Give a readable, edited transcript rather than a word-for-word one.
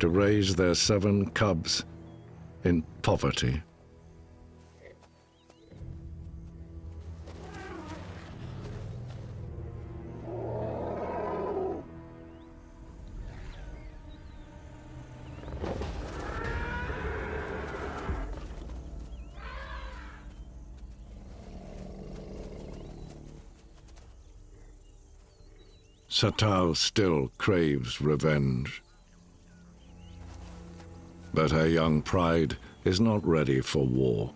to raise their 7 cubs in poverty. Satao still craves revenge. But her young pride is not ready for war.